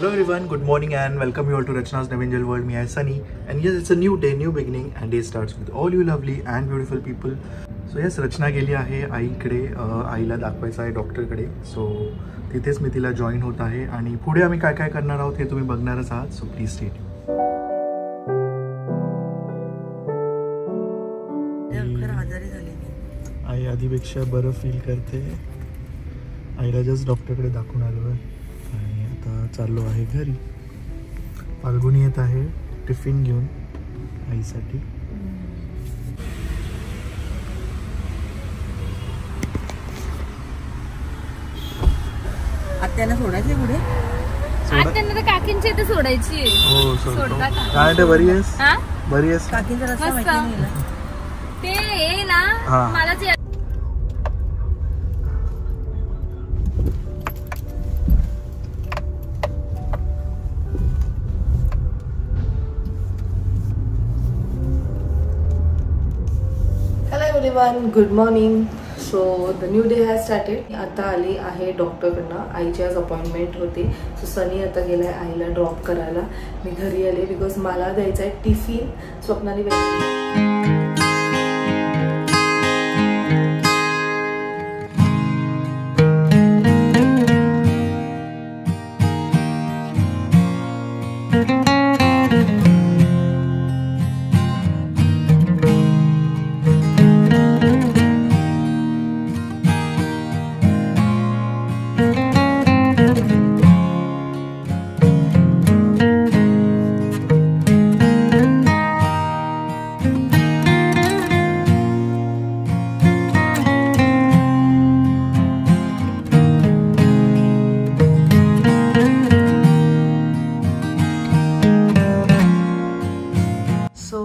Hello everyone, good morning and welcome you all to Rachna's Navangel World. Me is Sunny and yes, it's a new day, new beginning and day starts with all you lovely and beautiful people. So yes, Rachna गेली आहे आईकडे, आईला दाखवायचं आहे डॉक्टरकडे. So तिथेच मी तिला join होत आहे आणि पुढे आम्ही काय काय करणार आहोत हे तुम्ही बघणारच आहात. So please stay tune. आई आधीपेक्षा बरं फील करते. आईला जस्ट डॉक्टरकडे दाखवून आलो आहे आणि आता चाललो आहे घरी. फाल्गुनी येत आहे टिफिन घेऊन आईसाठी. आत्याला सोडायचे पुढे. आत्याला तर काकींच्या इथे सोडायची. हो सोडता. काय ते बरी आहेस? बरी आहेस? काकींचा रस्ता माहिती नाही ते ये ना मला जे everyone, good morning. So the new day has started. आता आली आहे डॉक्टरकडनं. आईची आज अपॉइंटमेंट होती. सो सनी आता गेलाय आईला ड्रॉप करायला. मी घरी आले बिकॉज मला द्यायचा आहे टिफिन. स्वप्नाली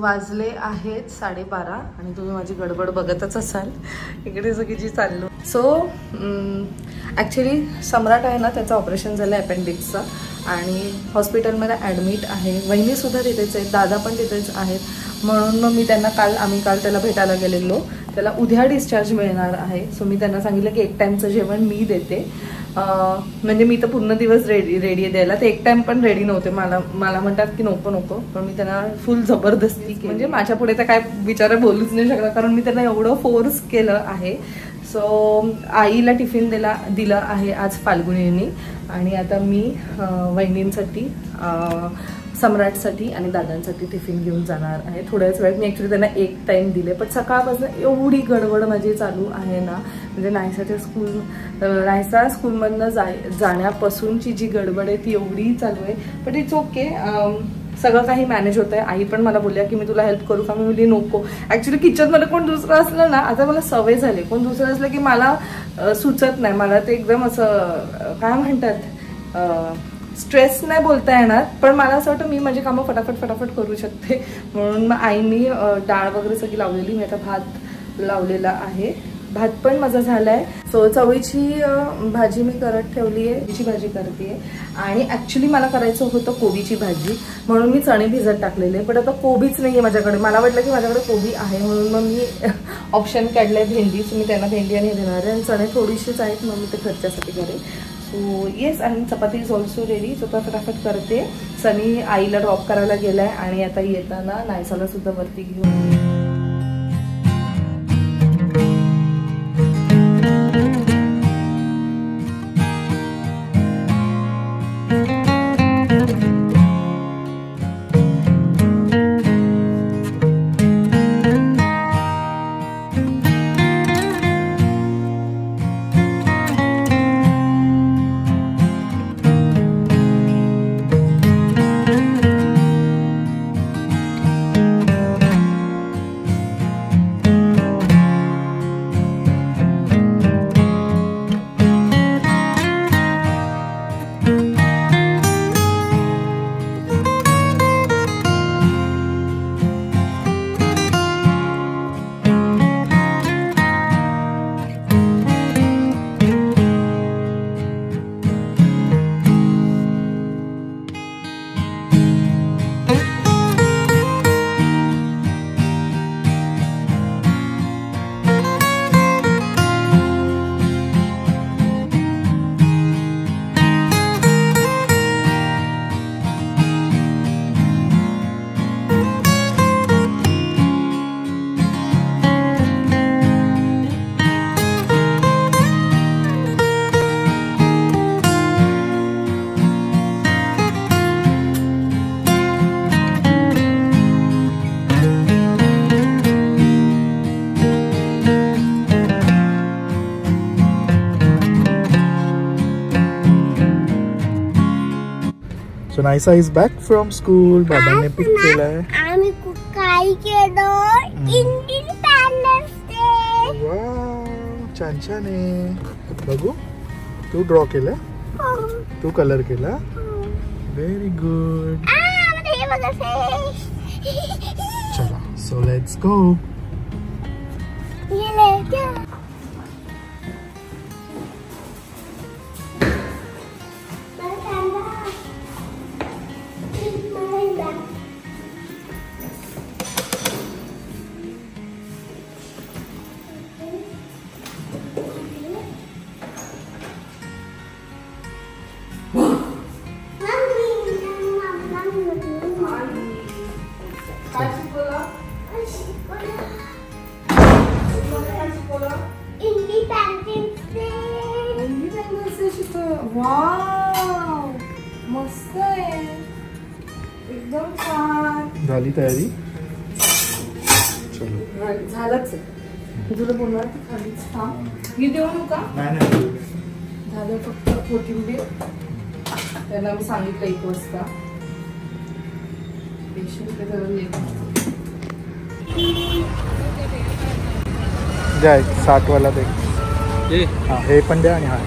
वाजले आहेत 12:30 आणि तुम्ही माझी गडबड बघतच असाल इकडे सगळी चाललो. सो ॲक्च्युली सम्राट आहे ना, त्याचं ऑपरेशन झालं आहे अपेंडिक्सचं आणि हॉस्पिटलमध्ये ॲडमिट आहे. वहिनीसुद्धा तिथेच आहेत, दादा पण तिथेच आहेत. म्हणून मग मी त्यांना आम्ही काल त्याला भेटायला गेलेलो. त्याला उद्या डिस्चार्ज मिळणार आहे. सो मी त्यांना सांगितलं की एक टाईमचं जेवण मी देते. म्हणजे मी तर पूर्ण दिवस रेडी आहे द्यायला. ते एक टाइम पण रेडी नव्हते. मला म्हणतात की नको पण मी त्यांना फुल जबरदस्ती केली. म्हणजे माझ्या पुढे तर काय बिचारा बोलूच नाही शकला कारण मी त्यांना एवढं फोर्स केलं आहे. सो आईला टिफिन दिलं आहे आज फाल्गुनींनी आणि आता मी वहिनींसाठी, सम्राटसाठी आणि दादांसाठी टिफिन घेऊन जाणार आहे. थोड्याच वेळात. मी ॲक्च्युली त्यांना एक टाईम दिले पण सकाळपासून एवढी गडबड माझी चालू आहे ना. म्हणजे नायसा स्कूलमधनं जाण्यापासूनची जी गडबड आहे ती एवढी चालू आहे. But it's okay. सगळं काही मॅनेज होतं आहे. आई पण मला बोलल्या की मी तुला हेल्प करू का. मी बोलली नको. ॲक्च्युली किचनमध्ये कोण दुसरं असलं ना, आता मला सवय झाली. कोण दुसरं असलं की मला सुचत नाही. मला ते एकदम असं काय म्हणतात, स्ट्रेस नाही बोलता येणार पण मला असं वाटतं मी माझी कामं फटाफट करू शकते. म्हणून मग आईनी डाळ वगैरे सगळी लावलेली. मी आता भात लावलेला आहे. भात पण माझा झाला आहे. सो चवळीची भाजी मी करत ठेवली आहे. कोबीची भाजी करते आणि ॲक्च्युली मला करायचं होतं कोबीची भाजी म्हणून मी चणे भिजत टाकलेले. पण आता कोबीच नाही आहे माझ्याकडे. मला वाटलं की माझ्याकडे कोबी आहे म्हणून मग मी ऑप्शन काढलं आहे भेंडीच. मी त्यांना भेंडी आणि हे देणार आहे आणि चणे थोडीशीच आहेत मग मी ते घरच्यासाठी करेन. सो येस, आणि चपाती इज ऑल्सो रेडी. सो फटाफट करते. सनी आईला ड्रॉप करायला गेलाय आणि आता येताना नायसाला सुद्धा वरती घेऊन. So Naysa is back from school. बाबांनी पिक केलाय. आम्ही काय केलं इंडिपेंडन्स डे. वाव छान छान आहे. बघू तू ड्रॉ केला तू कलर केला. Very good. चला सो लेट्स गो. वाव मस्त आहे एकदम छान. झाली तयारी. चलो झालंच आहे. तुला बोलणार की खालीच थांब. मी देऊ नका. नाही झालं फक्त कोथिंबीर. त्याला मी सांगितलं 1 वाजता. द्या 60 वाला दे. हा हे पण द्या आणि हा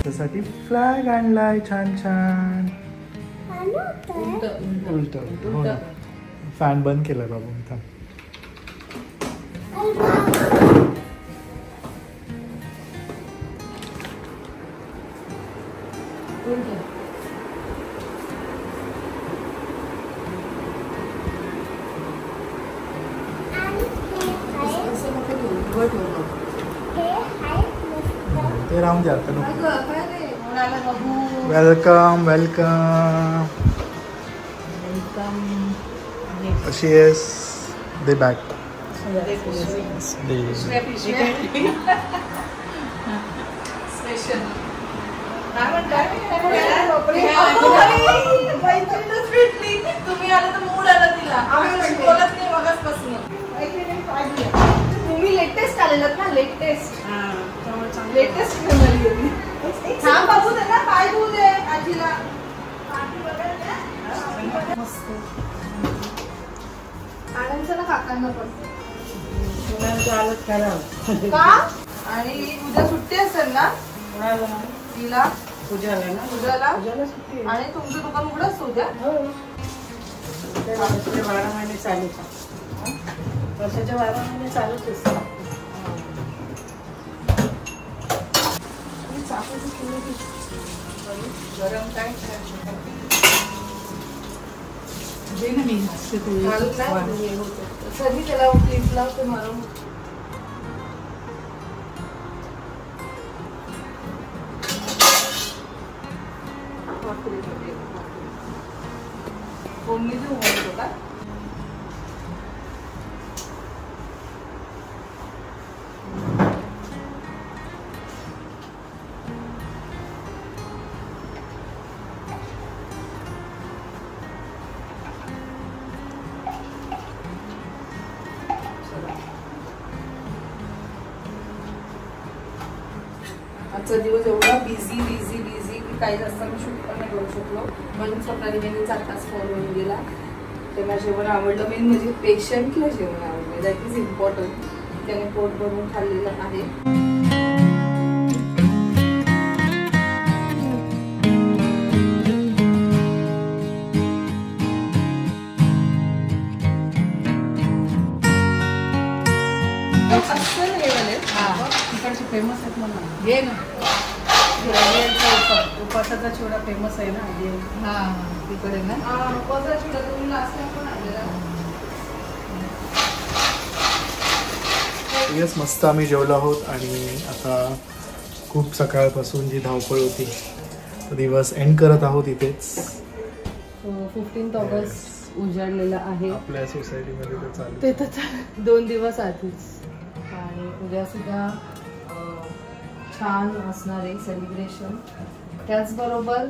त्यासाठी फ्लॅग आणलाय. छान छान. उलट हो ना. फॅन बंद केलाय बाबा. ते राहून द्या आता नको. Welcome welcome. कशी आहेस. दे बॅग. तुम्ही आला तर मूड आला तिला. बोलत नाही मगाचपासून. तुम्ही लेटेस्ट आलेलात ना. लेटेस्ट छान बाबू दे ना. पाय धुवू दे आजीला. मस्त आणायचं ना काकांना पण. का आणि उद्या सुट्टी असेल ना तिला. पूजाला आणि तुमचं दुकान उघडं असतो उद्या. वर्षाच्या 12 महिने चालूच. वर्षाच्या 12 महिने चालूच असतं. गरम काय सगळी त्याला क्लिप लावते मारून. फोडणी देऊ म्हणतो का. आजचा दिवस एवढा बिझी की काही जास्त मी शूट पण नाही करू शकलो. म्हणून स्वतःने मेनूचा तास फोन होऊन गेला. तेव्हा जेवण आवडलं. मेन म्हणजे पेशंटला जेवण आवडलं. That is important. त्याने पोट भरून खाल्लेलं आहे. फेमस आहेत म्हणून घे ना. उपासाचा चिवडा फेमस आहे ना. हा तिकडे ना. उपासाचा चिवडा तुम्ही लास्ट टाइम पण आणलेला. येस मस्त आम्ही जेवलो आहोत. आणि आता खूप सकाळपासून जी धावपळ होती तो दिवस एंड करत आहोत इथेच. 15 ऑगस्ट उजाडलेला आहे आपल्या सोसायटीमध्ये. तर चालू ते तर 2 दिवस आधीच. आणि उद्या सुद्धा छान असणार आहे सेलिब्रेशन. त्याचबरोबर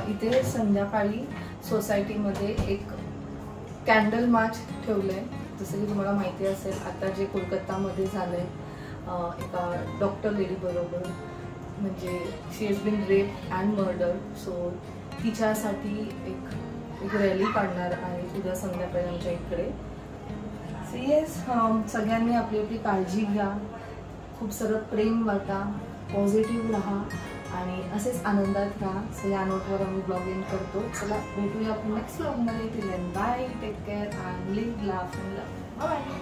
इथे संध्याकाळी सोसायटीमध्ये एक कॅन्डल मार्च ठेवलं आहे. जसं की तुम्हाला माहिती असेल आता जे कोलकातामध्ये झालं आहे एका डॉक्टर लेडीबरोबर, म्हणजे she has been rape and murder. So तिच्यासाठी एक रॅली काढणार आहे उद्या संध्याकाळी आमच्या इकडे. सो येस, सगळ्यांनी आपली आपली काळजी घ्या, खूप सारं प्रेम वाटा, पॉझिटिव्ह राहा आणि असेच आनंदात राहा. सो या नोटवर आम्ही ब्लॉग एंड करतो. चला भेटूया आपण नेक्स्ट ब्लॉगमध्ये. Bye, take care and live, laugh and love. Bye.